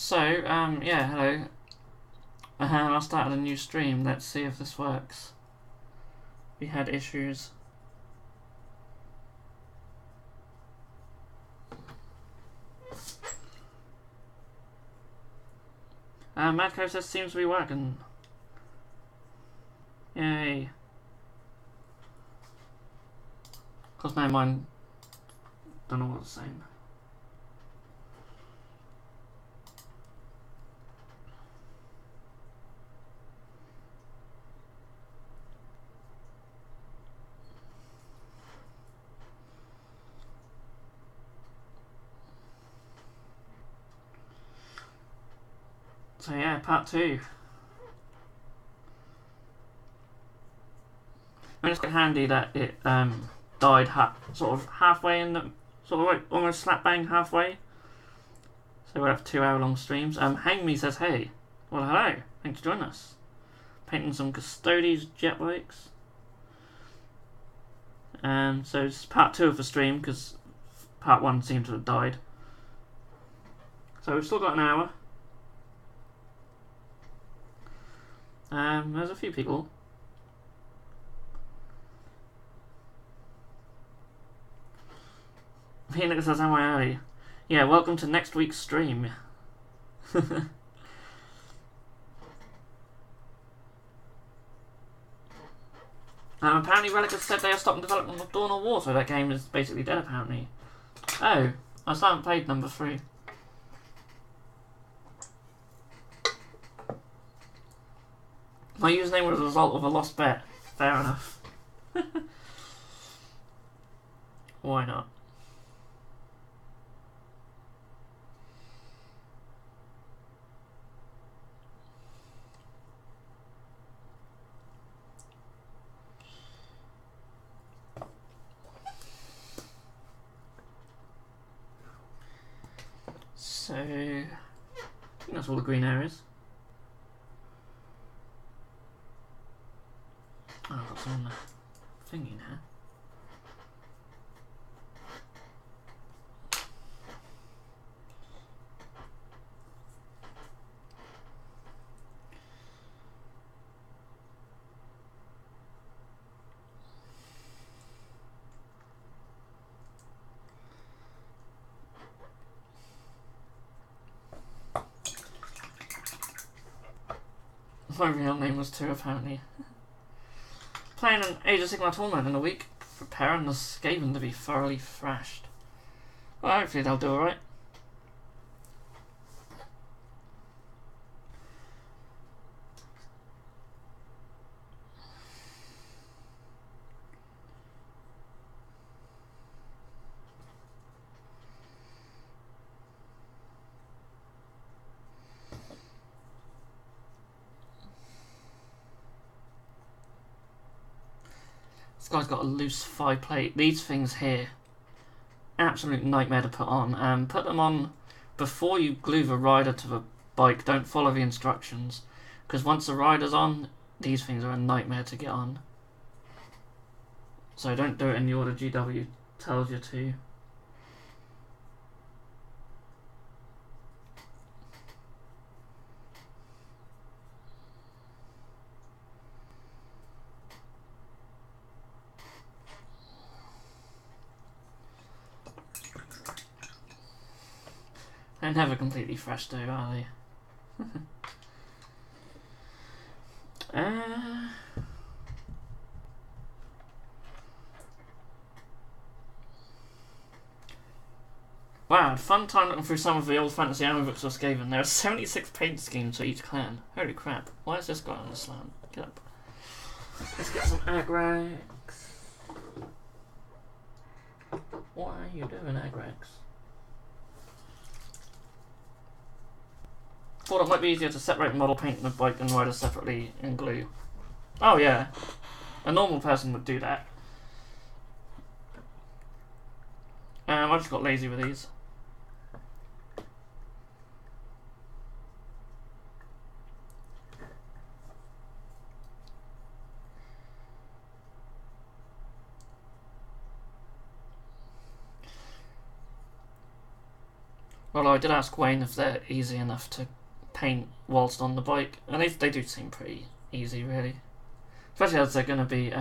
So, yeah, hello. I started a new stream. Let's see if this works. We had issues. Madco says seems to be working. Yay. Cause now mine don't know what's the same. So yeah, part 2. I mean, it's quite handy that it died sort of halfway in the sort of like almost slap bang halfway. So we'll have 2-hour-long streams. Hang Me says, hey. Well, hello. Thanks for joining us. Painting some Custodes jet bikes. So it's part 2 of the stream because part 1 seemed to have died. So we've still got an hour. There's a few people. Phoenix says, am I early? Yeah, welcome to next week's stream. Apparently Relic has said they are stopping development of Dawn of War, so that game is basically dead apparently. Oh, I still haven't played number 3. My username was a result of a lost bet. Fair enough. Why not? So, I think that's all the green areas. Oh, I've got some thingy now. My real name was 2 apparently. Playing an Age of Sigmar tournament in a week, preparing the Skaven to be thoroughly thrashed. Well, hopefully they'll do alright. This guy's got a loose 5 plate. These things here, absolute nightmare to put on. Put them on before you glue the rider to the bike. Don't follow the instructions, because once the rider's on, these things are a nightmare to get on. So don't do it in the order GW tells you to. They're never completely fresh though, are they? Wow, had fun time looking through some of the old fantasy armor books I was given. There are 76 paint schemes for each clan. Holy crap. Why is this guy on the slant? Get up. Let's get some agrax. What are you doing, agrax? Thought it might be easier to separate model paint and the bike and rider separately in glue. Oh yeah, a normal person would do that. I just got lazy with these. Well, I did ask Wayne if they're easy enough to paint whilst on the bike, and they do seem pretty easy, really. Especially as they're going to be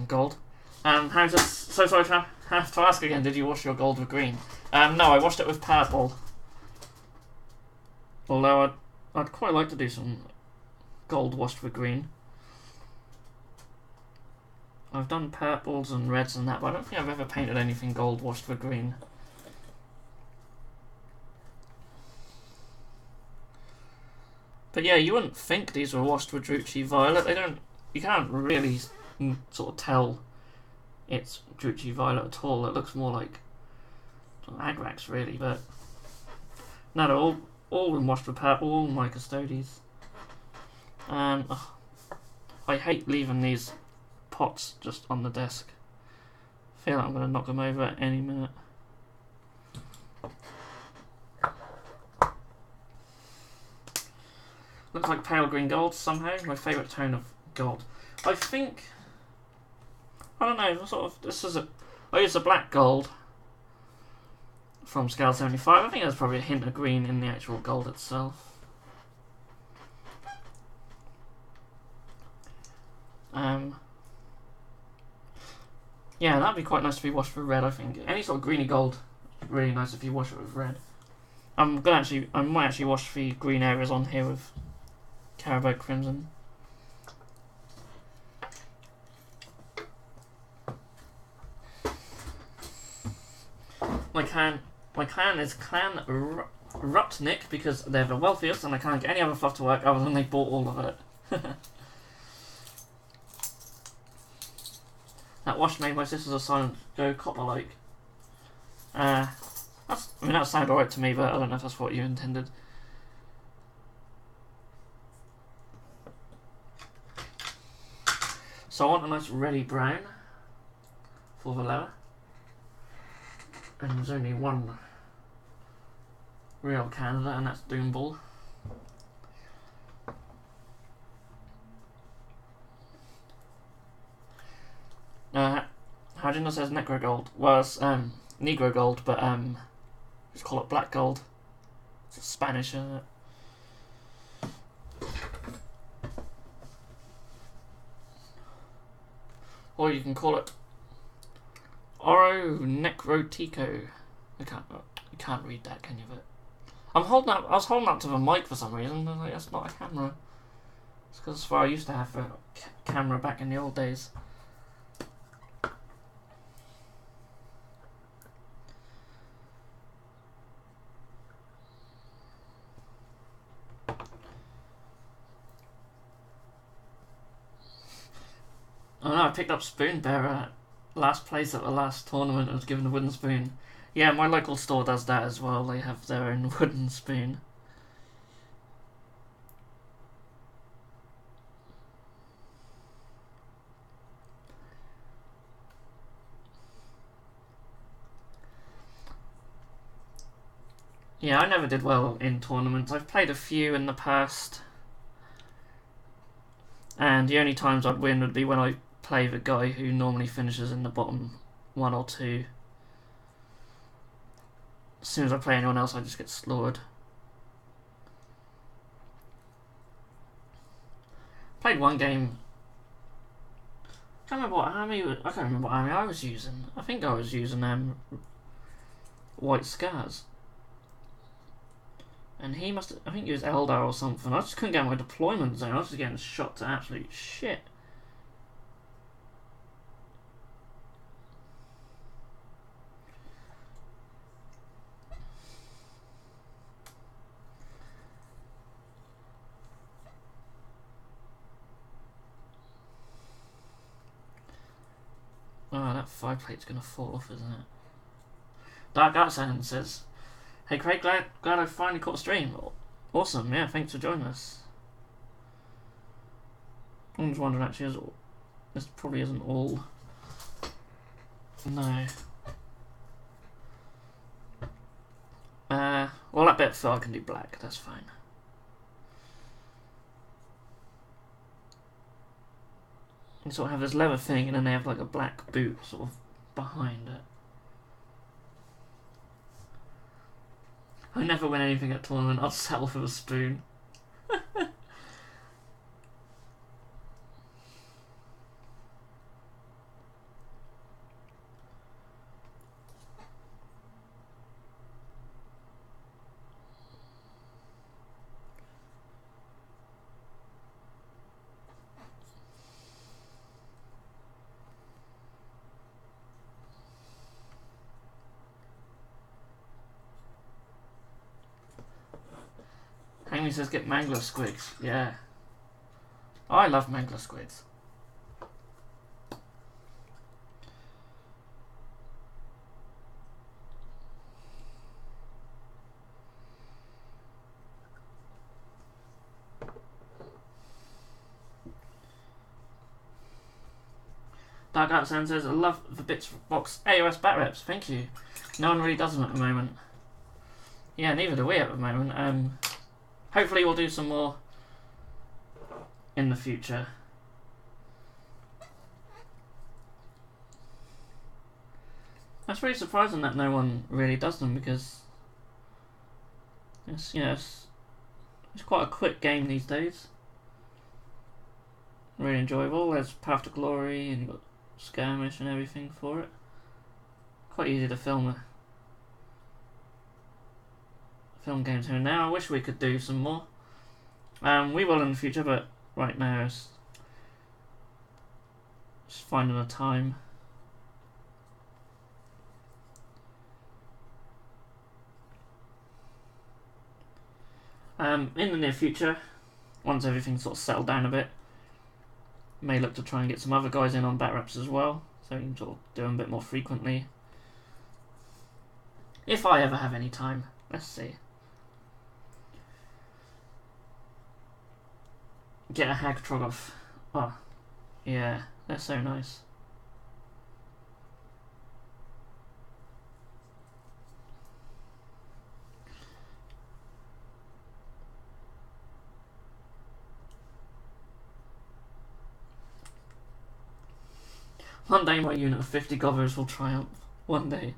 gold. So sorry to have to ask again, did you wash your gold with green? No, I washed it with purple. Although I'd quite like to do some gold washed with green. I've done purples and reds and that, but I don't think I've ever painted anything gold washed with green. But yeah, you wouldn't think these were washed with Drucci Violet. You can't really sort of tell it's Drucci Violet at all. It looks more like Agrax, really, but no, they're all been washed with purple, all my Custodes. I hate leaving these pots just on the desk. I feel like I'm going to knock them over at any minute. Looks like pale green gold somehow, my favourite tone of gold. I think, I don't know, I use a black gold from scale 75. I think there's probably a hint of green in the actual gold itself. Yeah, that'd be quite nice to be washed with red, I think. Any sort of greeny gold is really nice if you wash it with red. I might actually wash the green areas on here with Carabao Crimson. My clan is Clan Rutnik because they're the wealthiest and I can't get any other fluff to work other than they bought all of it. That wash made my sisters of silent go copper-like. That sounded alright to me, but I don't know if that's what you intended. So I want a nice reddy brown for the leather. And there's only one real candidate, and that's Doomball. Hajina says Necro Gold. Well, it's Negro Gold, but just call it Black Gold. It's Spanish, isn't it? Or you can call it Oro Necrotico. You can't read that, can you? But I was holding up to the mic for some reason. I was like, that's not a camera. It's because that's what I used to have a camera back in the old days. Oh no, I picked up Spoon Bearer last place at the last tournament. I was given a wooden spoon. Yeah, my local store does that as well. They have their own wooden spoon. Yeah, I never did well in tournaments. I've played a few in the past. And the only times I'd win would be when I play the guy who normally finishes in the bottom 1 or 2. As soon as I play anyone else, I just get slaughtered. Played one game. I can't remember what army I was using. I think I was using White Scars. And he I think he was Eldar or something. I just couldn't get my deployment zone. I was just getting shot to absolute shit. Oh, that 5 plate's gonna fall off, isn't it? Dark Artsan says, "Hey Craig, glad I finally caught a stream. Awesome, yeah, thanks for joining us." I'm just wondering actually, this probably isn't all. No. Well, that bit I can do black, that's fine. You sort of have this leather thing and then they have like a black boot sort of behind it. I never win anything at tournament. I'll settle for a spoon. Amy says get mangler squids. Yeah. I love mangler squids. Dark Out Sound says I love the Bitzbox AOS bat reps. Thank you. No one really does them at the moment. Yeah, neither do we at the moment. Hopefully we'll do some more in the future. That's really surprising that no one really does them, because it's, you know, it's quite a quick game these days. Really enjoyable. There's Path to Glory and you've got Skirmish and everything for it. Quite easy to film games here and now. I wish we could do some more. We will in the future, but right now it's just finding a time. In the near future, once everything's sort of settled down a bit, may look to try and get some other guys in on bat reps as well, so we can sort of do them a bit more frequently. If I ever have any time. Let's see. Get a hag Trogoff. Oh, yeah, they're so nice. One day my unit of 50 govers will triumph. One day.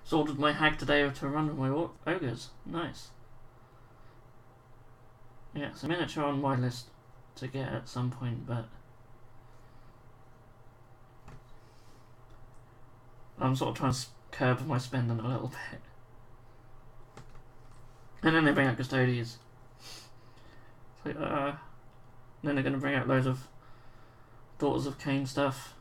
So ordered my hag today to run with my ogres. Nice. Yeah, it's a miniature on my list to get at some point, but I'm sort of trying to curb my spending a little bit. And then they bring out custodians. So, then they're going to bring out loads of Daughters of Cain stuff.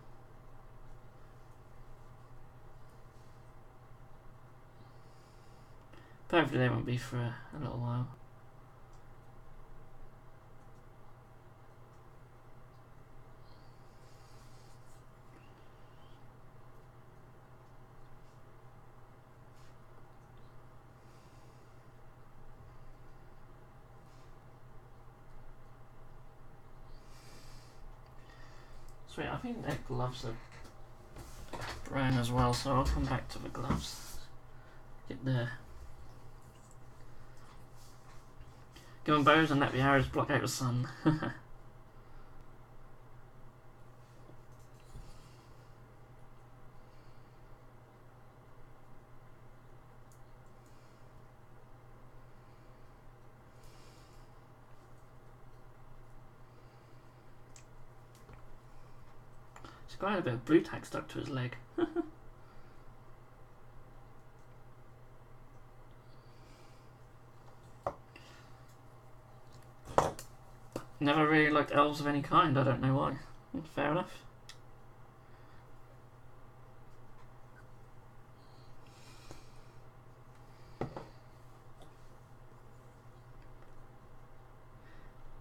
But hopefully they won't be for a little while. Sweet, I think their gloves are brown as well, so I'll come back to the gloves. Get there. Give them bows and let the arrows block out the sun. This guy had a bit of blue tack stuck to his leg. Never really liked elves of any kind, I don't know why. Fair enough.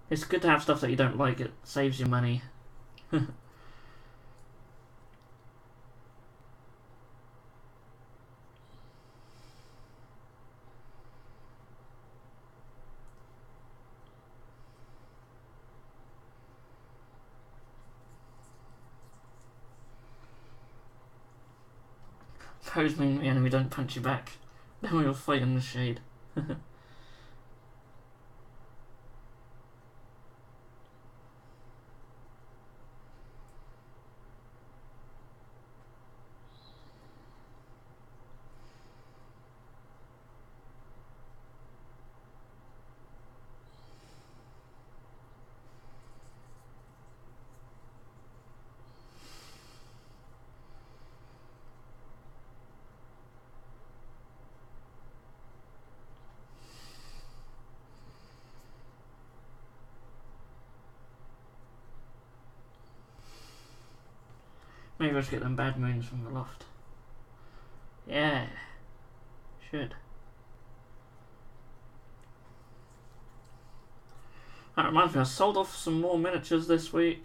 It's good to have stuff that you don't like, it saves you money. Pose mean the enemy don't punch you back. Then we will fight in the shade. Maybe I should get them bad moons from the loft. Yeah. Should. That reminds me, I sold off some more miniatures this week.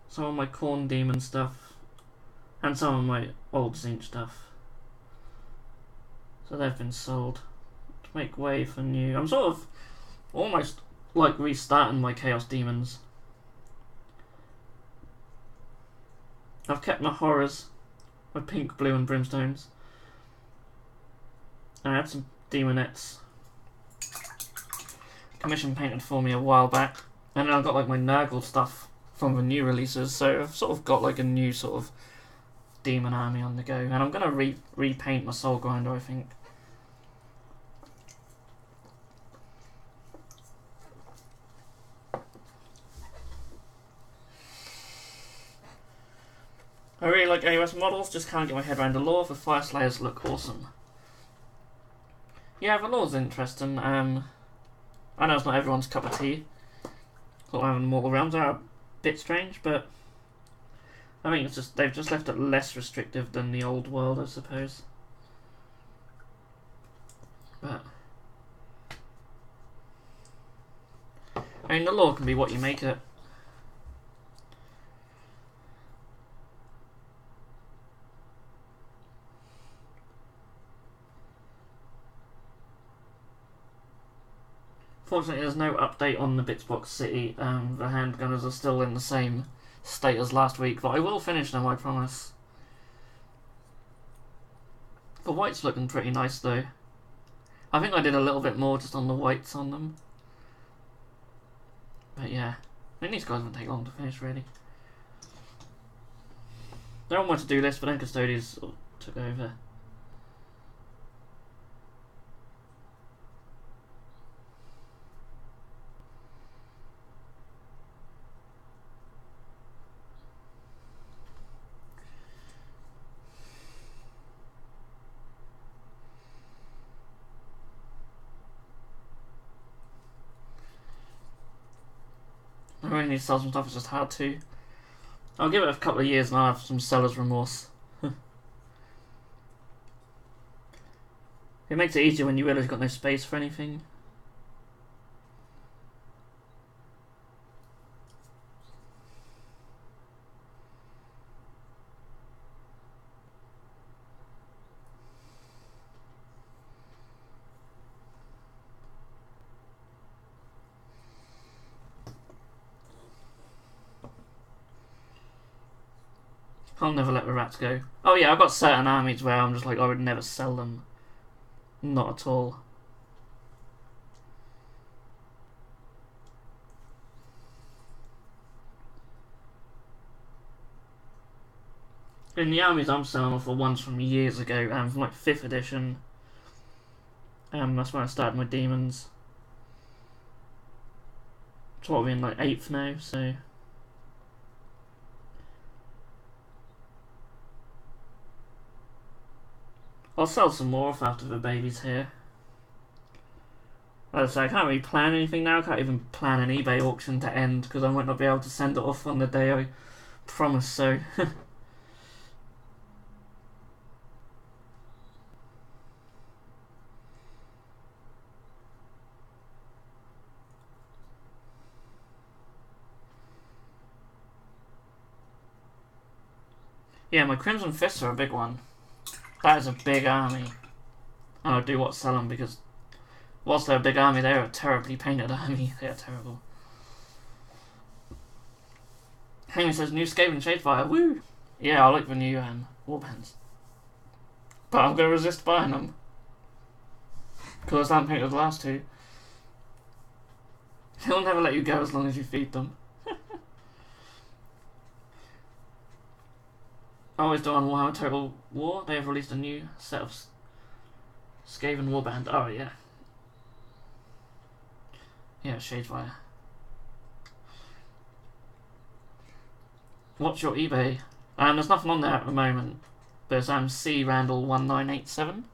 Some of my Corn Demon stuff. And some of my old Zinch stuff. So they've been sold. To make way for new. I'm sort of almost like restarting my Chaos Demons. I've kept my horrors, my pink, blue and brimstones. And I had some demonettes commission painted for me a while back. And then I've got like my Nurgle stuff from the new releases. So I've sort of got like a new sort of demon army on the go. And I'm going to repaint my Soul Grinder, I think. I really like AOS models, just can't get my head around the lore. The Fire Slayers look awesome. Yeah, the lore's interesting. I know it's not everyone's cup of tea. Sort of having Mortal Realms are a bit strange, but I think it's just they've just left it less restrictive than the old world, I suppose. But I mean, the lore can be what you make it. Fortunately, there's no update on the Bitzbox City. The handgunners are still in the same state as last week, but I will finish them, I promise. The white's looking pretty nice, though. I think I did a little bit more just on the whites on them. But yeah, I think these guys won't take long to finish, really. They're on my to-do list, but then Custodians took over. I really need to sell some stuff, it's just hard to. I'll give it a couple of years and I'll have some seller's remorse. It makes it easier when you realise you've got no space for anything. I'll never let the rats go. Oh yeah, I've got certain armies where I'm just like, I would never sell them. Not at all. In the armies I'm selling off are ones from years ago, from like 5th edition. That's when I started my demons. So what, we're in like 8th now, so... I'll sell some more off after the baby's here. As I say, I can't really plan anything now. I can't even plan an eBay auction to end because I might not be able to send it off on the day I promised, so... Yeah, my Crimson Fists are a big one. That is a big army. And I'll do what's sell them because whilst they're a big army, they're a terribly painted army. They are terrible. Henry says, new Skaven Shadefire. Woo! Yeah, I like the new warbands. But I'm going to resist buying them. Because I haven't painted the last two. They'll never let you go as long as you feed them. Always do on Warhammer Total War. They have released a new set of Skaven Warband. Oh yeah. Yeah, Shadefire. What's your eBay? There's nothing on there at the moment. There's C Randall 1987,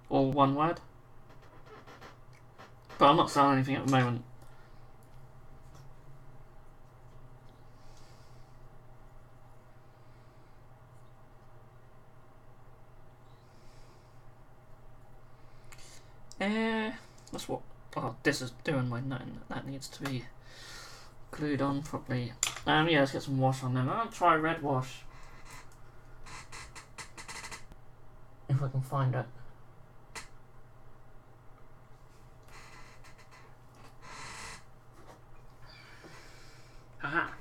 all one word. But I'm not selling anything at the moment. That's what. Oh, this is doing my nothing. That needs to be glued on properly. Yeah, let's get some wash on them. I'll try red wash. If I can find it. Aha!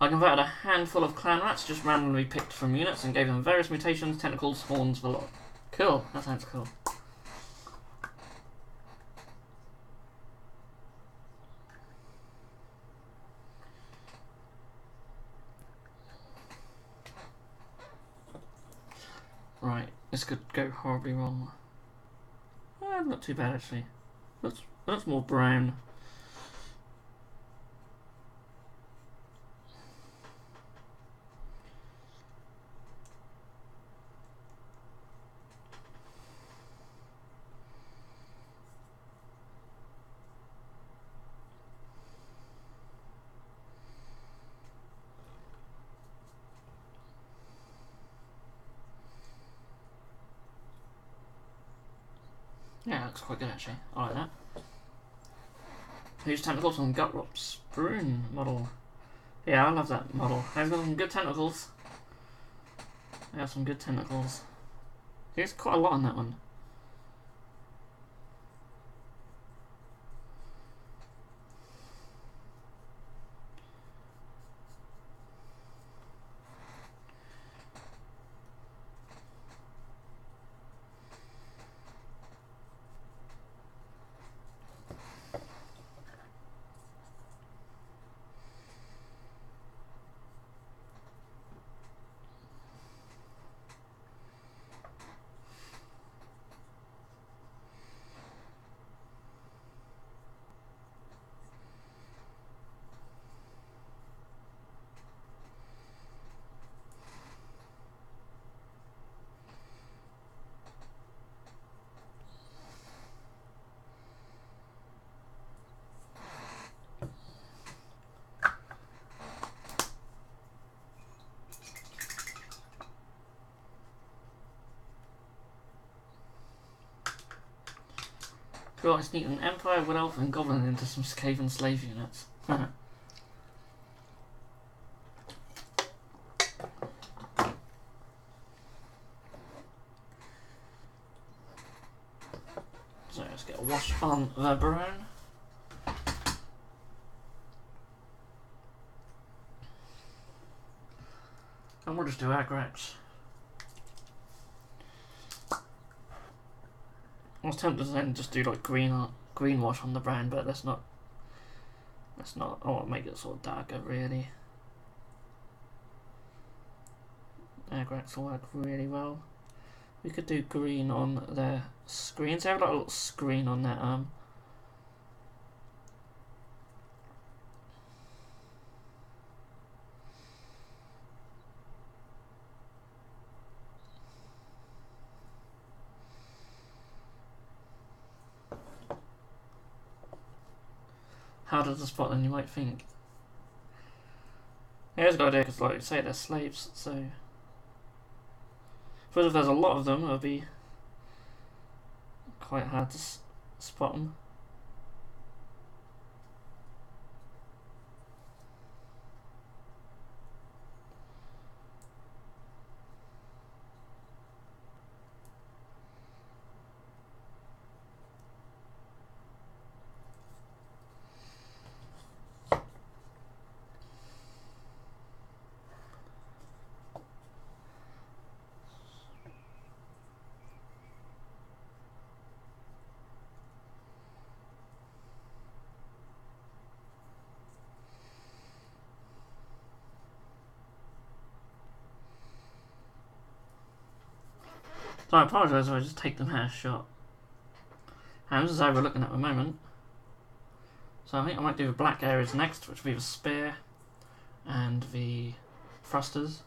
I converted a handful of clan rats just randomly picked from units and gave them various mutations, tentacles, horns, the lot. Cool, that sounds cool. Right, this could go horribly wrong. Not too bad actually. Looks more brown. Yeah, looks quite good actually. I like that. Whose tentacles on Gutrop Sprune model? Yeah, I love that model. They've got some good tentacles. They have some good tentacles. There's quite a lot on that one. Cool, I sneaked an Empire, Wood Elf, and Goblin into some Skaven slave units. So let's get a wash on the brown. And we'll just do Agrax. I was tempted to then just do like green wash on the brown, but that's not. I want to make it sort of darker, really. Agrax will work really well. We could do green on their screens. They have like a little screen on their arm. Harder to spot than you might think. Yeah, it's a good idea because, like you say, they're slaves, so. But if there's a lot of them, it'll be quite hard to spot them. So I apologise if I just take them out of shot. Hams is overlooking at the moment. So I think I might do the black areas next, which will be the spear and the thrusters.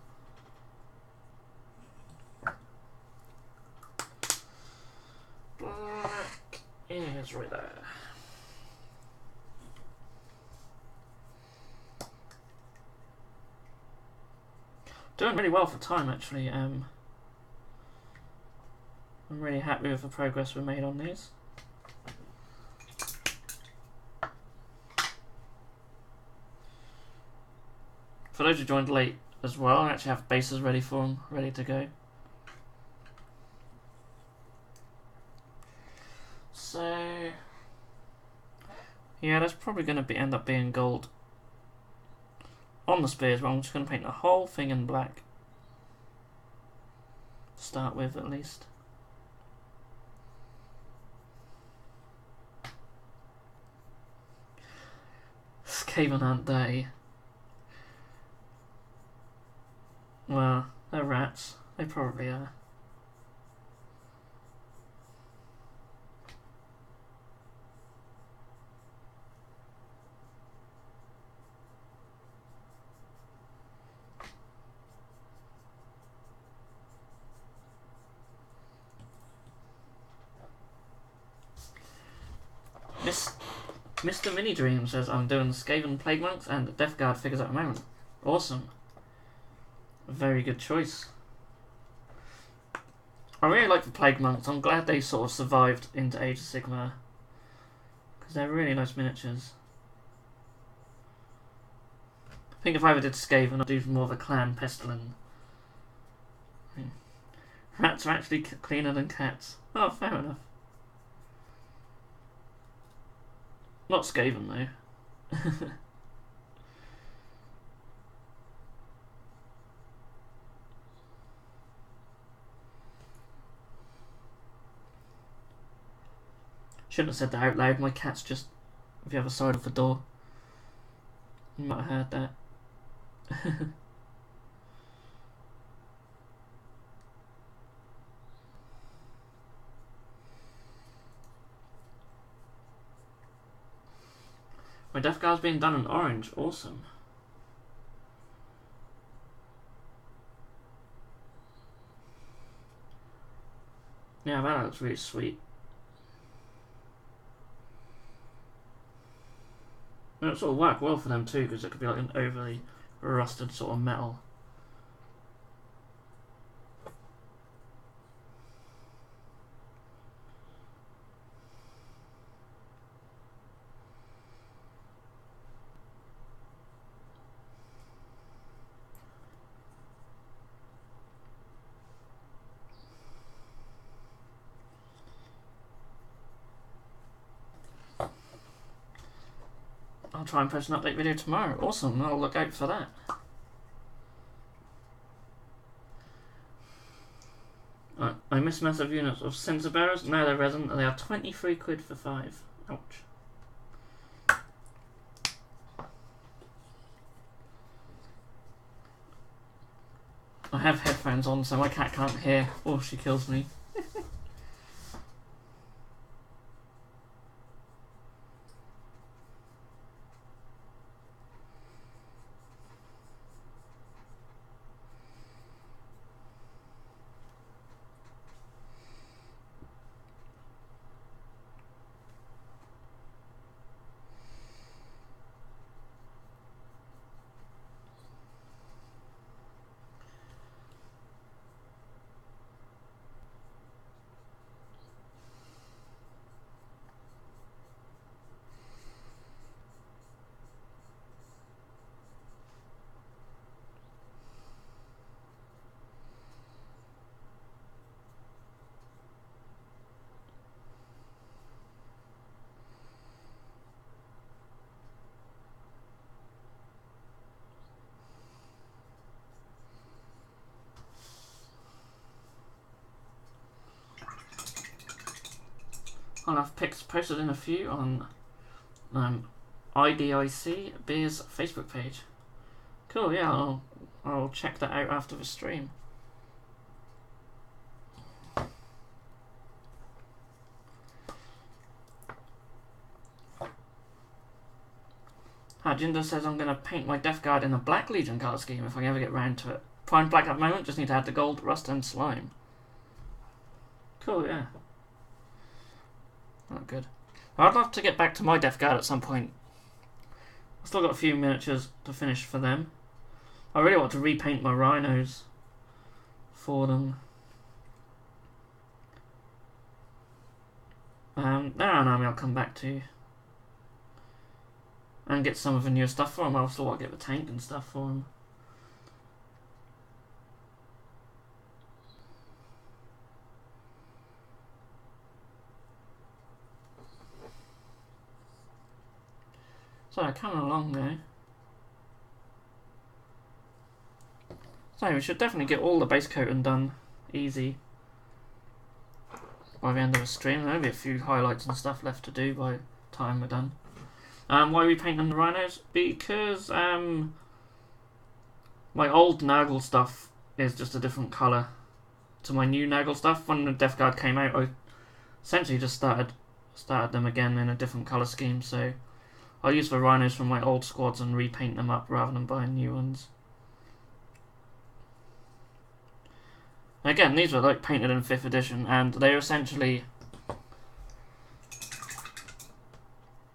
Black is right there. Doing really well for time, actually. I'm really happy with the progress we made on these. For those who joined late as well, I actually have bases ready for them, ready to go. So, yeah, that's probably going to end up being gold on the spears, but I'm just going to paint the whole thing in black. To start with, at least. Skaven aren't they? Well, they're rats. They probably are. Mr. Mini Dream says I'm doing Skaven Plague Monks and Death Guard figures at the moment. Awesome. Very good choice. I really like the Plague Monks. I'm glad they sort of survived into Age of Sigmar, because they're really nice miniatures. I think if I ever did Skaven, I'd do more of a clan Pestilin. Rats are actually cleaner than cats. Oh, fair enough. Not Skaven though. Shouldn't have said that out loud. My cat's just the other side of the door. You might have heard that. My Death Guard's being done in orange. Awesome. Yeah, that looks really sweet. And it sort of work well for them too, because it could be like an overly rusted sort of metal. I'll try and post an update video tomorrow. Awesome, I'll look out for that. Right, I missed massive units of sensor bearers. Now they're resin, and they are 23 quid for 5. Ouch. I have headphones on, so my cat can't hear, or she kills me. I'll have pics posted in a few on IDIC Beer's Facebook page. Cool, yeah, I'll check that out after the stream. Jinder says I'm going to paint my Death Guard in a Black Legion colour scheme if I ever get round to it. Prime black at the moment, just need to add the gold, rust and slime. Cool, yeah. Oh, good. I'd love to get back to my Death Guard at some point. I've still got a few miniatures to finish for them. I really want to repaint my rhinos for them. They're an army I'll come back to. And get some of the newer stuff for them. I'll still want to get the tank and stuff for them. So, coming along there. So, we should definitely get all the base coating done easy by the end of the stream. There'll be a few highlights and stuff left to do by the time we're done. Why are we painting the rhinos? Because my old Nurgle stuff is just a different colour to my new Nurgle stuff. When the Death Guard came out, I essentially just started them again in a different colour scheme, so I'll use the rhinos from my old squads and repaint them up rather than buying new ones. Again, these were like painted in 5th edition, and they're essentially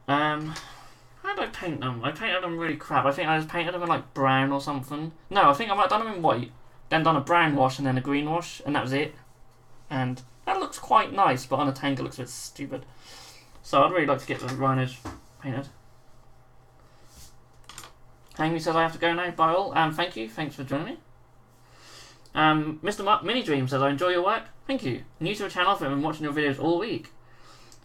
how did I paint them? I painted them really crap. I think I just painted them in like brown or something. No, I think I might have done them in white, then done a brown wash and then a green wash, and that was it. And that looks quite nice, but on a tank it looks a bit stupid. So I'd really like to get the rhinos painted. Hangy says I have to go now. Bye all. Thank you. Thanks for joining me. Mr. Mark Mini Dream says I enjoy your work. Thank you. New to the channel, I've been watching your videos all week.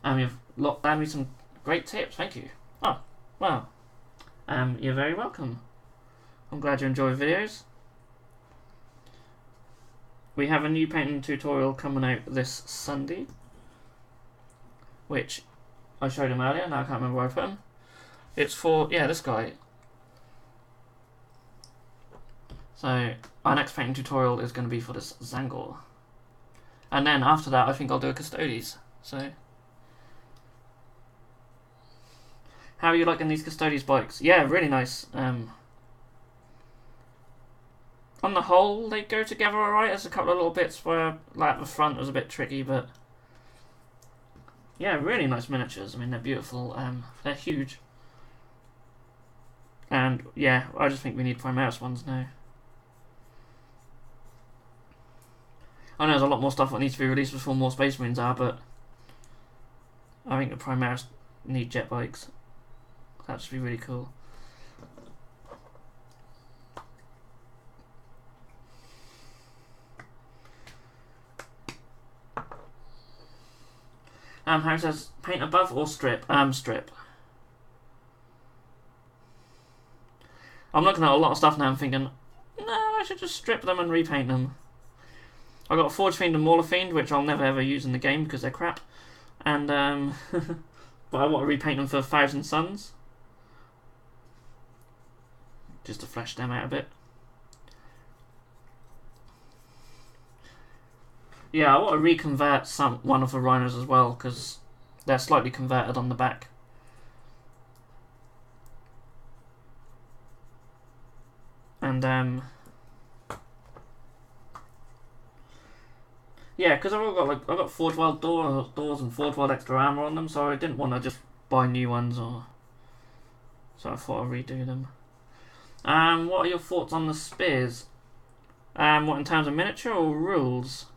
You've given me some great tips. Thank you. Oh, well. You're very welcome. I'm glad you enjoy videos. We have a new painting tutorial coming out this Sunday, which I showed him earlier. Now I can't remember where I put him. It's for, yeah, this guy. So, our next painting tutorial is going to be for this Zangor. And then after that, I think I'll do a Custodes. So, how are you liking these Custodes bikes? Yeah, really nice. On the whole, they go together alright. There's a couple of little bits where, like, the front was a bit tricky, but yeah, really nice miniatures. I mean, they're beautiful. They're huge. And yeah, I just think we need Primaris ones now. I know there's a lot more stuff that needs to be released before more Space Marines are, but I think the Primaris need jet bikes. That'd just be really cool. Harry says, paint above or strip? Strip. I'm looking at a lot of stuff now and thinking, no, I should just strip them and repaint them. I've got a Forge Fiend and Mauler Fiend, which I'll never ever use in the game because they're crap. And, but I want to repaint them for 1,000 Suns. Just to flesh them out a bit. Yeah, I want to reconvert one of the rhinos as well, because they're slightly converted on the back. And, yeah, because I've got Forge World doors and Forge World extra armor on them, so I didn't want to just buy new ones, so I thought I'd redo them. What are your thoughts on the spears? What, in terms of miniature or rules?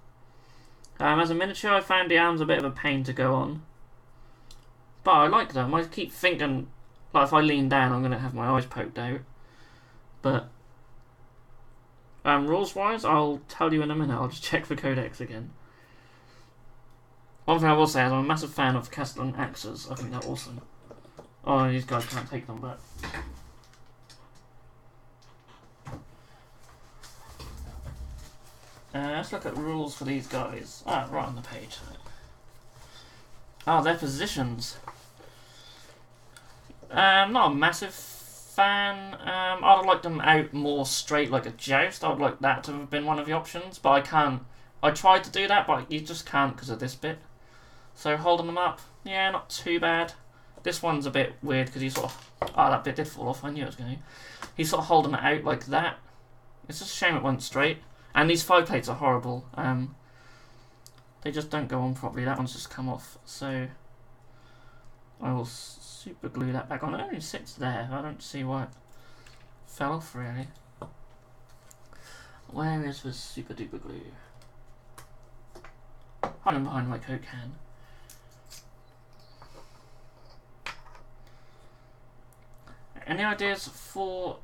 As a miniature, I found the arms a bit of a pain to go on, but I like them. I keep thinking, like, if I lean down, I'm going to have my eyes poked out. But rules-wise, I'll tell you in a minute. I'll just check the codex again. One thing I will say is I'm a massive fan of Castellan axes. I think they're awesome. Oh, these guys can't take them back. Let's look at rules for these guys. Ah, right on the page. Oh, their positions. Not a massive fan. I'd have liked them out more straight like a joust. I would like that to have been one of the options, but I can't. I tried to do that, but you just can't because of this bit. So holding them up, yeah, not too bad. This one's a bit weird because he sort of... Oh, that bit did fall off. I knew it was going to. He's sort of holding it out like that. It's just a shame it went straight. And these 5 plates are horrible. They just don't go on properly. That one's just come off. So I will super glue that back on. It only sits there. I don't see why it fell off really. Where is the super duper glue? Hiding behind my Coke can. Any ideas for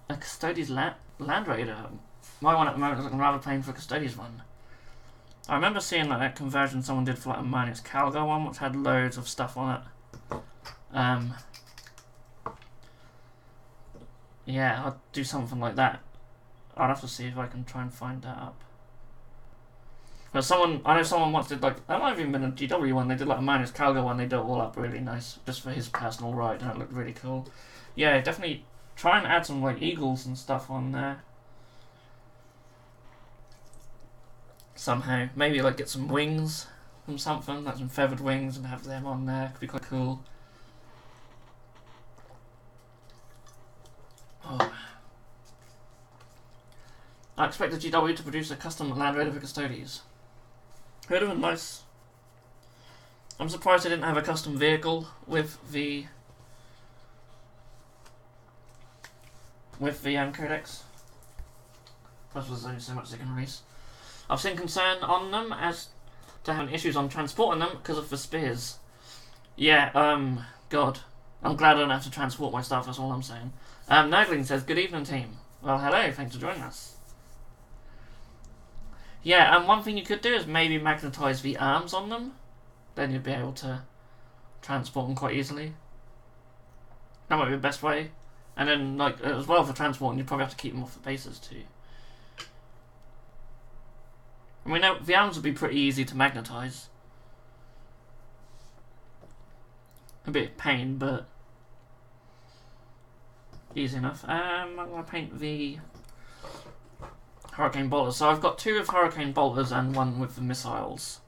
a Custodes Land Raider? My one at the moment is looking rather plain for a Custodes one. I remember seeing like that conversion someone did for like a Minus Calgo one, which had loads of stuff on it. Yeah, I'll do something like that. I'll have to see if I can try and find that up. But I know someone once did like, that might have even been a GW one, they did like a Minus Calgo one, they did it all up really nice, just for his personal ride, and it looked really cool. Yeah, definitely try and add some like eagles and stuff on there. Somehow. Maybe like get some wings from something, like some feathered wings and have them on there, could be quite cool. Oh. I expect the GW to produce a custom Land Raider for Custodes. Would have been nice. I'm surprised they didn't have a custom vehicle with the codex. Plus there's only so much they can release. I've seen concern on them as to having issues on transporting them because of the spears. Yeah, God. I'm glad I don't have to transport my stuff, that's all I'm saying. Nagling says, good evening team. Well, hello, thanks for joining us. Yeah, and one thing you could do is maybe magnetise the arms on them. Then you'd be able to transport them quite easily. That might be the best way. And then, like, as well for transporting, you'd probably have to keep them off the bases too. I mean, the arms would be pretty easy to magnetise. A bit of pain, but easy enough. I'm going to paint the Hurricane Bolters. So I've got 2 with Hurricane Bolters and 1 with the missiles.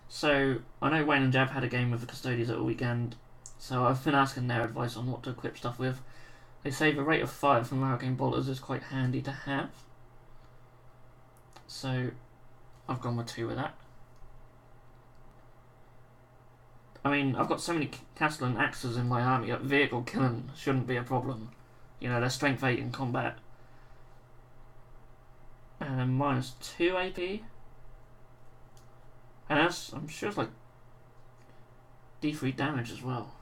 So I know Wayne and Jab had a game with the Custodes at the weekend, so I've been asking their advice on what to equip stuff with. They say the rate of fire from Hurricane Bolters is quite handy to have, so I've gone with 2 with that. I mean, I've got so many Castellan axes in my army that vehicle killing shouldn't be a problem. You know, they're strength 8 in combat. And then -2 AP. And that's, I'm sure it's like D3 damage as well.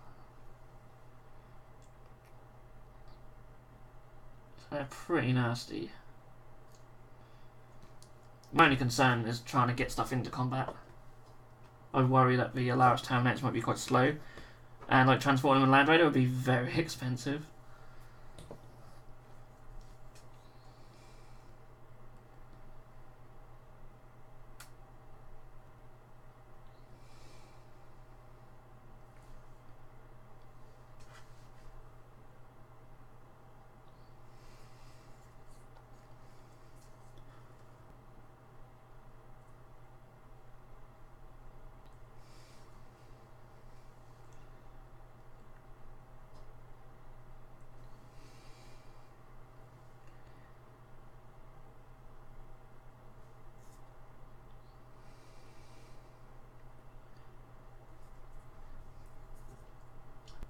So they're pretty nasty. My only concern is trying to get stuff into combat. I worry that the Alaris Terminators might be quite slow, and like transporting them in Land Raider would be very expensive.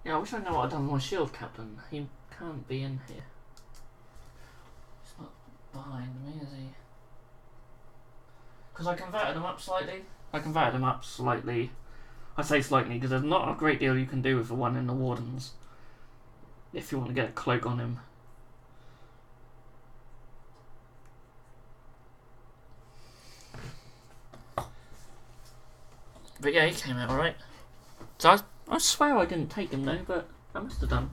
Yeah, I wish I knew what I'd done with my shield captain. He can't be in here. He's not behind me, is he? Because I converted him up slightly. I say slightly because there's not a great deal you can do with the one in the Wardens. If you want to get a cloak on him. But yeah, he came out alright. So I swear I didn't take him though, but I must have done.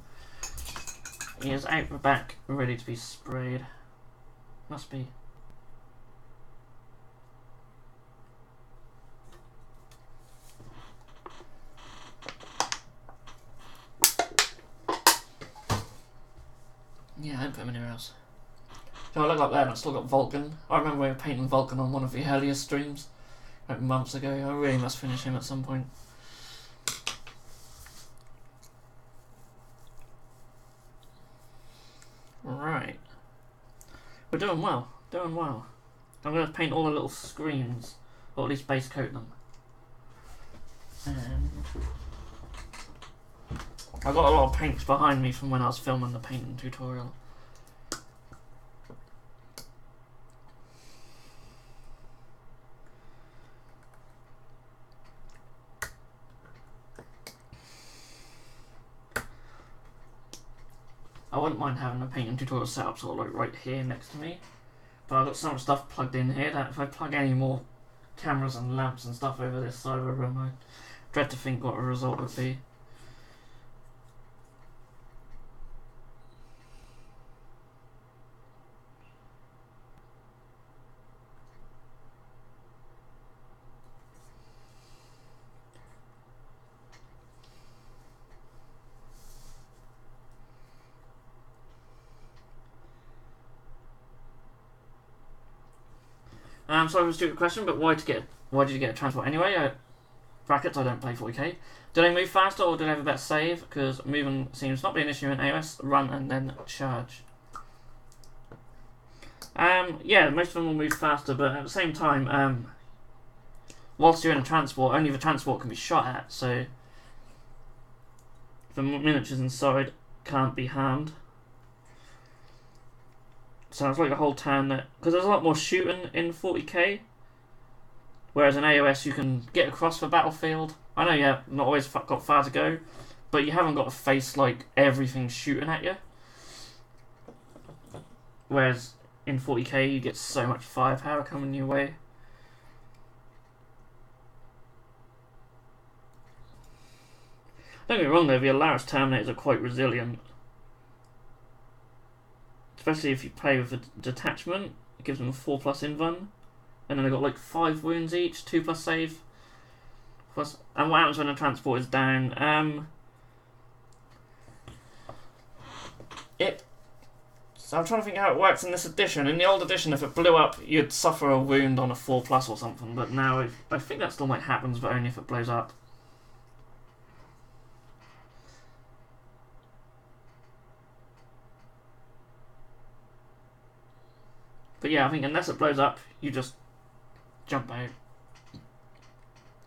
He is out the back, ready to be sprayed. Must be. Yeah, I didn't put him anywhere else. So I look up there and I've still got Vulcan. I remember we were painting Vulcan on one of the earlier streams, like months ago. I really must finish him at some point. Right. We're doing well. Doing well. I'm going to paint all the little screens, or at least base coat them. And I got a lot of paints behind me from when I was filming the painting tutorial. I wouldn't mind having a painting tutorial set up sort of like right here next to me, but I've got so much stuff plugged in here that if I plug any more cameras and lamps and stuff over this side of the room, I dread to think what the result would be. Sorry for a stupid question, but why did you get a transport anyway? Brackets, I don't play 40k. Do they move faster or do they have a better save? Because moving seems not be an issue in AOS. Run and then charge. Yeah, most of them will move faster, but at the same time, whilst you're in a transport, only the transport can be shot at, so the miniatures inside can't be harmed. Sounds like a whole turn that, because there's a lot more shooting in 40k, whereas in AOS you can get across the battlefield. I know you have not always got far to go, but you haven't got to face like everything shooting at you. Whereas in 40k you get so much firepower coming your way. Don't get me wrong though, the Alaris Terminators are quite resilient. Especially if you play with a detachment, it gives them a 4+ invuln, and then they've got like 5 wounds each, 2+ save. Plus, and what happens when a transport is down? So I'm trying to think how it works in this edition. In the old edition, if it blew up, you'd suffer a wound on a 4+ or something. But now, I think that still might happen, but only if it blows up. But yeah, I think unless it blows up, you just jump out.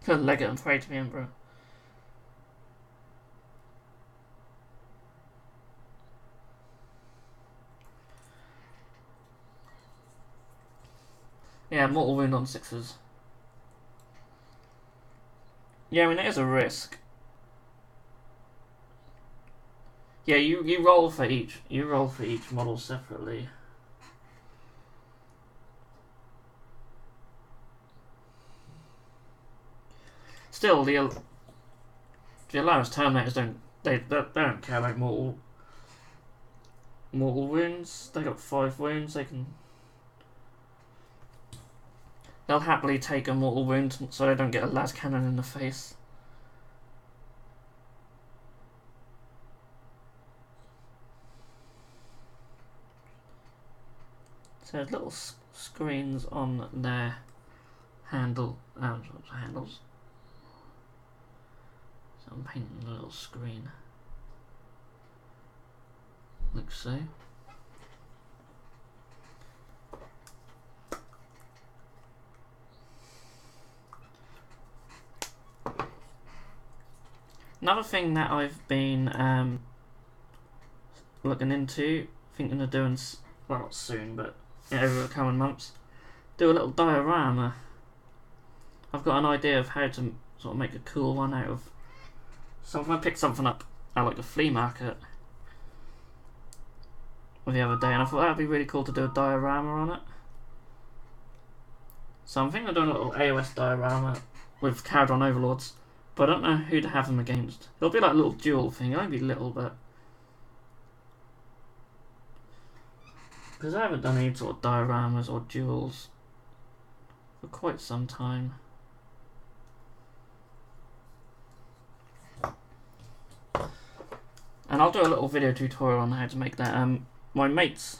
Leg it and pray to the Emperor. Yeah, mortal wound on 6s. Yeah, I mean, it is a risk. Yeah, you roll for each. You roll for each model separately. Still, the Alaris Terminators don't care about mortal wounds. They got 5 wounds. They'll happily take a mortal wound so they don't get a las cannon in the face. So there's little screens on their handles. So I'm painting a little screen. Like so. Another thing that I've been looking into, thinking of doing, well, not soon, but over the coming months, do a little diorama. I've got an idea of how to sort of make a cool one out of. So if I picked something up at like a flea market the other day, and I thought that would be really cool to do a diorama on it. So I'm thinking of doing a little AOS diorama with Caradron Overlords, but I don't know who to have them against. It'll be like a little duel thing, it won't be little, but because I haven't done any sort of dioramas or duels for quite some time. And I'll do a little video tutorial on how to make that. My mates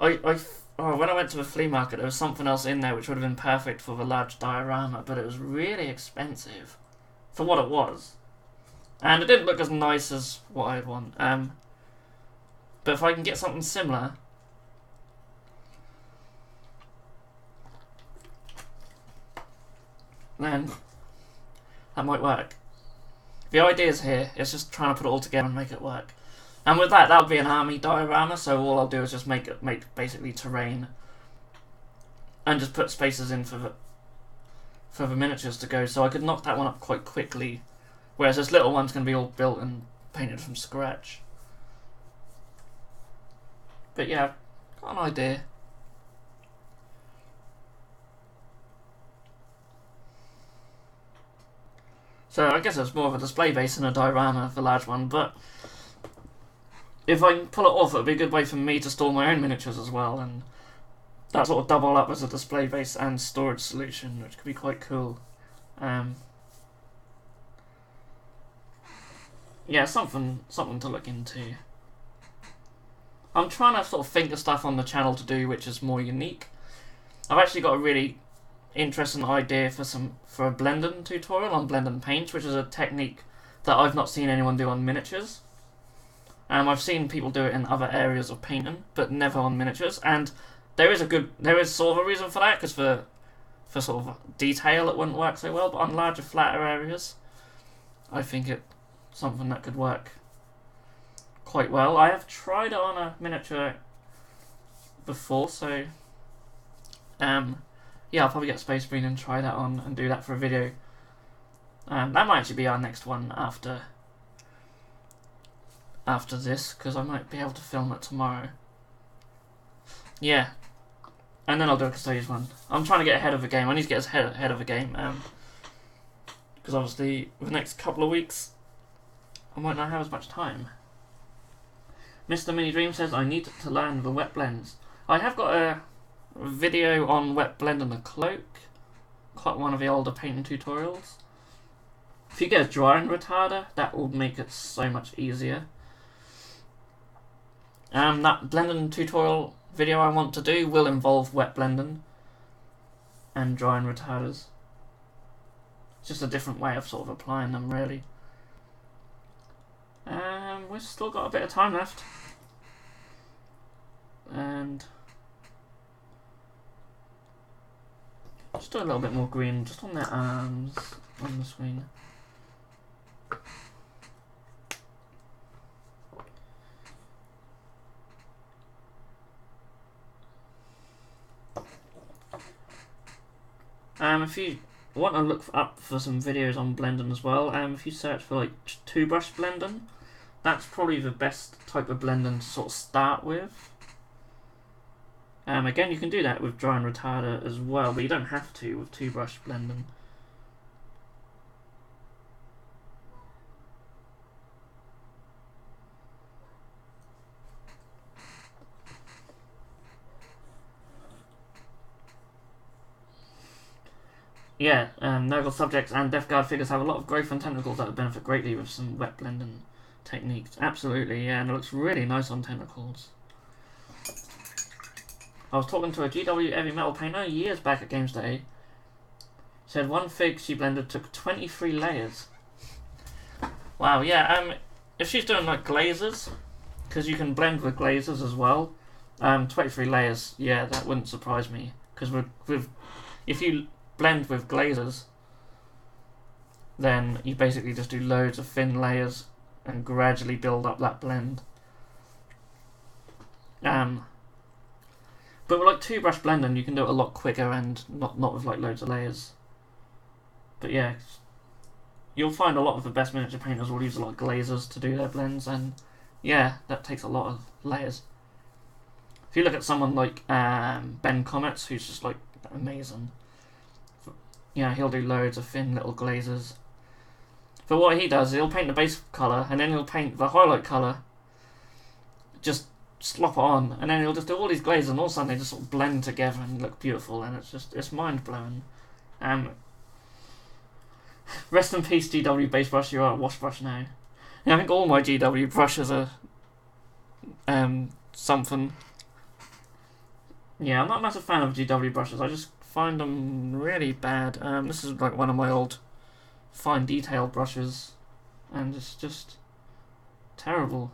when I went to the flea market, there was something else in there which would have been perfect for the large diorama, but it was really expensive for what it was. And it didn't look as nice as what I'd want. But if I can get something similar, then that might work. The idea's here, it's just trying to put it all together and make it work. And with that would be an army diorama, so all I'll do is just make basically terrain. And just put spaces in for the miniatures to go, so I could knock that one up quite quickly. Whereas this little one's going to be all built and painted from scratch. But yeah, got an idea. So I guess it's more of a display base than a diorama, the large one, but if I can pull it off, it would be a good way for me to store my own miniatures as well, and that sort of double up as a display base and storage solution, which could be quite cool. Yeah, something to look into. I'm trying to sort of think of stuff on the channel to do which is more unique. I've actually got a really interesting idea for a blending tutorial on blending paint, which is a technique that I've not seen anyone do on miniatures. I've seen people do it in other areas of painting, but never on miniatures. And there is sort of a reason for that, because for sort of detail it wouldn't work so well. But on larger, flatter areas, I think it's something that could work quite well. I have tried it on a miniature before, so yeah, I'll probably get Space Marine and try that on and do that for a video. That might actually be our next one after this, because I might be able to film it tomorrow. Yeah, and then I'll do a Custodians one. I'm trying to get ahead of the game. I need to get ahead of the game, because obviously the next couple of weeks I might not have as much time. Mr. Mini Dream says I need to learn the wet blends. I have got a video on wet blending a cloak, quite one of the older painting tutorials. If you get a drying retarder, that will make it so much easier. That blending tutorial video I want to do will involve wet blending and drying retarders. It's just a different way of sort of applying them, really. We've still got a bit of time left. And just do a little bit more green, just on their arms, on the swing. If you want to look up for some videos on blending as well, if you search for like two brush blending, that's probably the best type of blending to sort of start with. Again, you can do that with drying retarder as well, but you don't have to with two brush blending. Yeah, Nurgle subjects and Death Guard figures have a lot of growth and tentacles that would benefit greatly with some wet blending techniques. Absolutely, yeah, and it looks really nice on tentacles. I was talking to a GW heavy metal painter years back at Games Day. Said one fig she blended took 23 layers. Wow, yeah, if she's doing like glazes, because you can blend with glazes as well, 23 layers, yeah, that wouldn't surprise me. Because if you blend with glazes, then you basically just do loads of thin layers and gradually build up that blend. But with like two brush blending, you can do it a lot quicker and not with like loads of layers. But yeah, you'll find a lot of the best miniature painters will use a lot of glazes to do their blends, and yeah, that takes a lot of layers. If you look at someone like Ben Comets, who's just like amazing, yeah, he'll do loads of thin little glazes. But what he does, he'll paint the base colour, and then he'll paint the highlight colour, just slop it on, and then he'll just do all these glazes, and all of a sudden they just sort of blend together and look beautiful, and it's mind blowing. Rest in peace, GW base brush. You're a wash brush now. Yeah, I think all my GW brushes are something. Yeah, I'm not a massive fan of GW brushes. I just find them really bad. This is like one of my old fine detail brushes, and it's just terrible.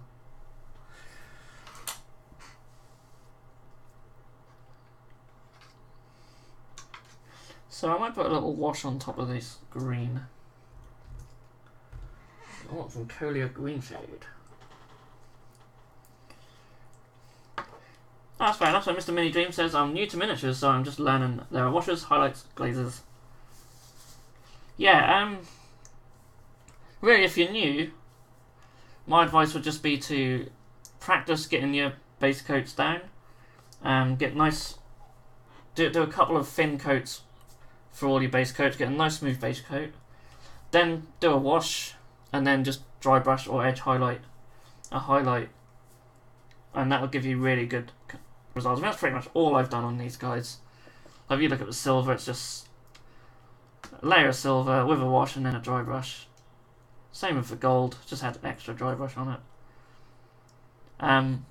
So I might put a little wash on top of this green. I want some Colia green shade. That's fair enough. So Mr. Mini Dream says, I'm new to miniatures, so I'm just learning. There are washers, highlights, glazes. Yeah, really, if you're new, my advice would just be to practice getting your base coats down. Get nice. Do a couple of thin coats for all your base coats. Get a nice smooth base coat. Then do a wash, and then just dry brush or edge highlight a highlight, and that will give you really good results. And that's pretty much all I've done on these guys. If you look at the silver, it's just a layer of silver with a wash and then a dry brush. Same with the gold, just had extra dry brush on it.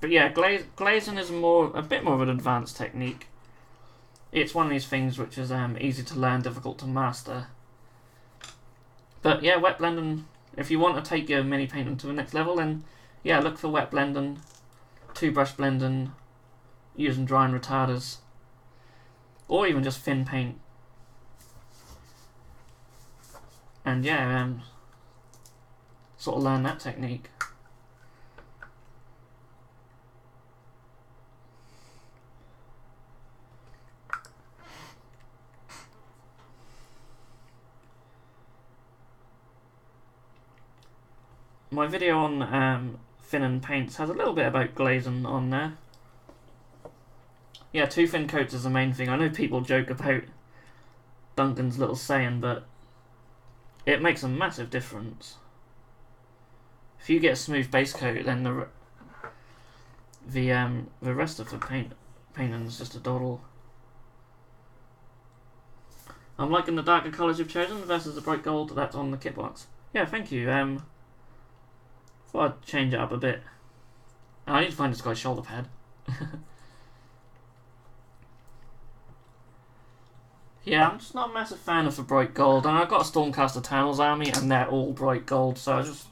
But yeah, glazing is a bit more of an advanced technique. It's one of these things which is easy to learn, difficult to master. But yeah, wet blending, if you want to take your mini painting to the next level, then yeah, look for wet blending, two brush blending, using drying retarders, or even just thin paint. And yeah, sort of learn that technique. My video on thinning paints has a little bit about glazing on there. Yeah, two thin coats is the main thing. I know people joke about Duncan's little saying, but it makes a massive difference. If you get a smooth base coat, then the rest of the painting is just a doddle. I'm liking the darker colours you've chosen versus the bright gold that's on the kit box. Yeah, thank you. Thought I'd change it up a bit. I need to find this guy's shoulder pad. Yeah, I'm just not a massive fan of the bright gold, and I've got a Stormcast Eternals army, and they're all bright gold, so I just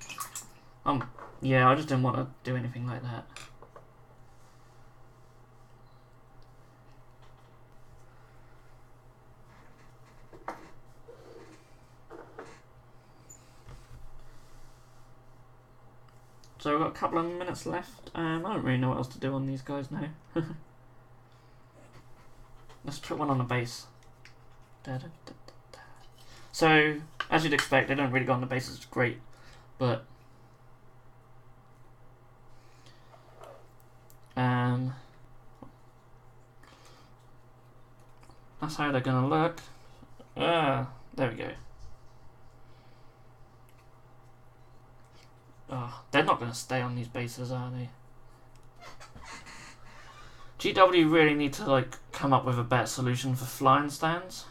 didn't want to do anything like that. So we've got a couple of minutes left. I don't really know what else to do on these guys now. Let's put one on the base. So, as you'd expect, they don't really go on the base, it's great, but that's how they're gonna look. There we go. Oh, they're not gonna stay on these bases, are they? GW really need to like come up with a better solution for flying stands.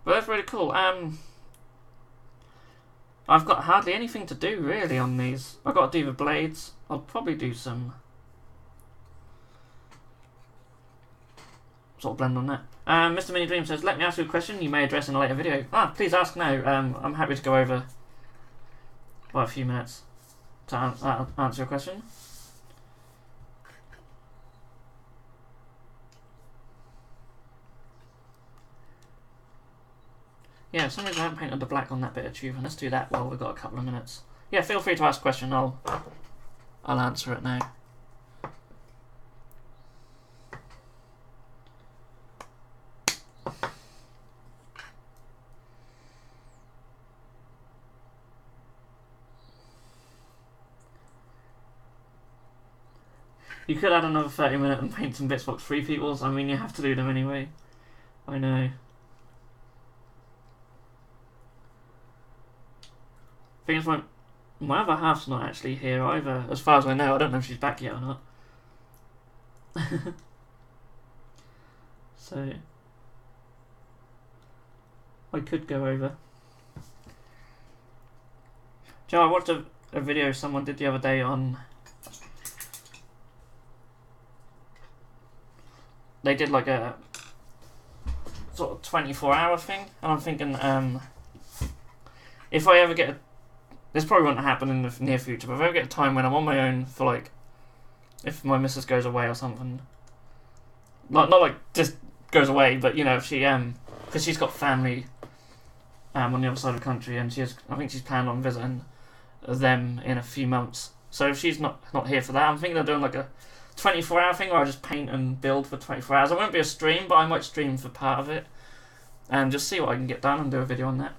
But that's really cool. I've got hardly anything to do really on these. I've got to do the blades. I'll probably do some sort of blend on that. Mr. Mini Dream says, let me ask you a question you may address in a later video. Please ask now. I'm happy to go over by a few minutes to answer your question. Yeah, for some reason I haven't painted the black on that bit of tube, and let's do that while we've got a couple of minutes. Yeah, feel free to ask a question, I'll answer it now. You could add another 30-minute and paint some Bitzbox free peoples. I mean, you have to do them anyway. I know. Thing is, my other half's not actually here either, as far as I know. I don't know if she's back yet or not. So, I could go over. Joe, I watched a video someone did the other day on they did like a sort of 24-hour thing, and I'm thinking, if I ever get this probably won't happen in the near future, but if I ever get a time when I'm on my own for like, if my missus goes away or something, not like just goes away, but you know, if she because she's got family on the other side of the country, and I think she's planning on visiting them in a few months. So if she's not here for that, I'm thinking of doing like a 24-hour thing where I just paint and build for 24 hours. It won't be a stream, but I might stream for part of it and just see what I can get done and do a video on that.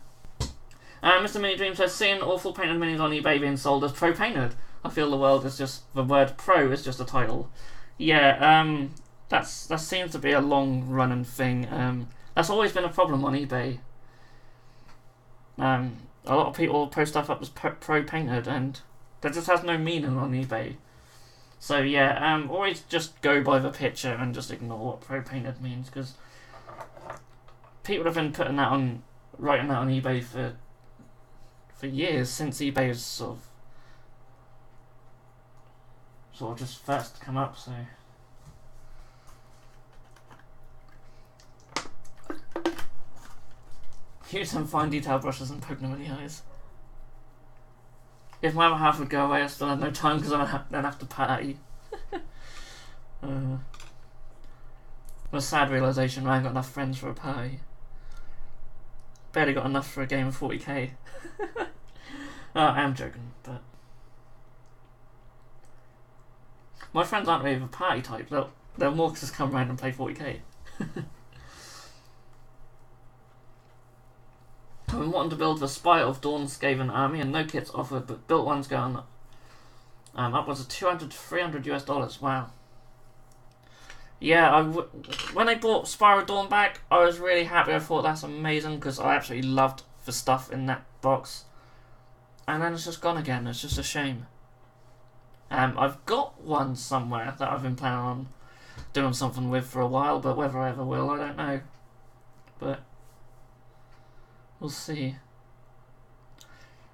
Mr. Mini Dream says, seeing awful painted minis on eBay being sold as pro painted. I feel the world is just, the word pro is just a title. Yeah, that seems to be a long running thing. That's always been a problem on eBay. A lot of people post stuff up as pro painted, and that just has no meaning on eBay. So yeah, always just go by the picture and just ignore what pro painted means, because people have been writing that on eBay for years, since eBay has sort of just first come up. So use some fine detail brushes and poke them in the eyes. If my other half would go away, I still have no time because I then have to party. A sad realisation, I ain't got enough friends for a party. Barely got enough for a game of 40k. Oh, I am joking, but my friends aren't really the party type. They'll more just come around and play 40k. I've been wanting to build the Spy of Dawnskaven army, and no kits offered, but built one's going upwards of $200 to $300 US. Wow. Yeah, when they brought Spy of Dawn back, I was really happy. I thought that's amazing because I absolutely loved the stuff in that box. And then it's just gone again. It's just a shame. I've got one somewhere that I've been planning on doing something with for a while, but whether I ever will, I don't know. But we'll see.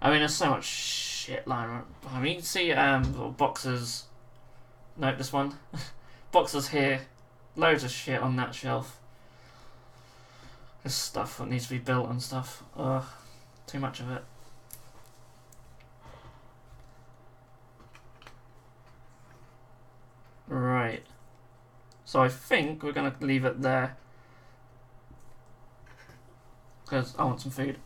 I mean, there's so much shit lying around. I mean, you can see little boxes. No, this one. Boxes here. Loads of shit on that shelf. There's stuff that needs to be built and stuff. Ugh, too much of it. Right. So I think we're going to leave it there, because I want some food.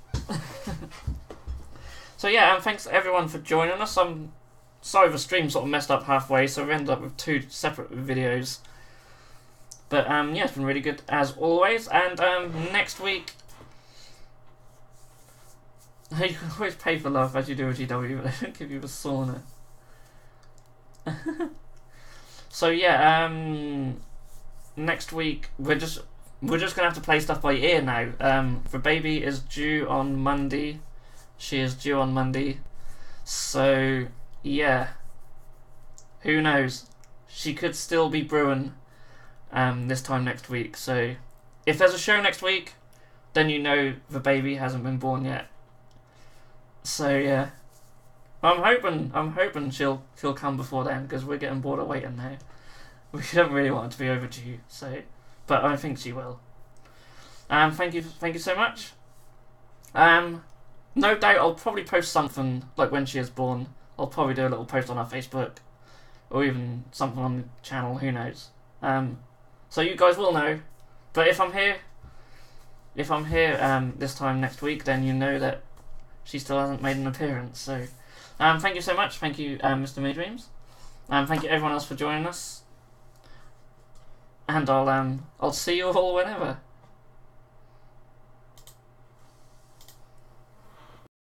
So yeah, and thanks everyone for joining us. I'm sorry the stream sort of messed up halfway, so we ended up with 2 separate videos. But yeah, it's been really good as always. And next week, you can always pay for love as you do a GW, but they don't give you a sauna. So yeah, next week we're just gonna have to play stuff by ear now. The baby is due on Monday. She is due on Monday. So yeah, who knows? She could still be brewing this time next week. So if there's a show next week, then you know the baby hasn't been born yet. So yeah, I'm hoping she'll come before then, because we're getting bored of waiting now. We don't really want it to be overdue. So, but I think she will. Thank you so much. No doubt I'll probably post something like when she is born. I'll probably do a little post on our Facebook, or even something on the channel. Who knows? So you guys will know. But if I'm here this time next week, then you know that she still hasn't made an appearance. So, thank you so much. Thank you, Mr. Mini Dreams. Thank you everyone else for joining us. And I'll see you all whenever.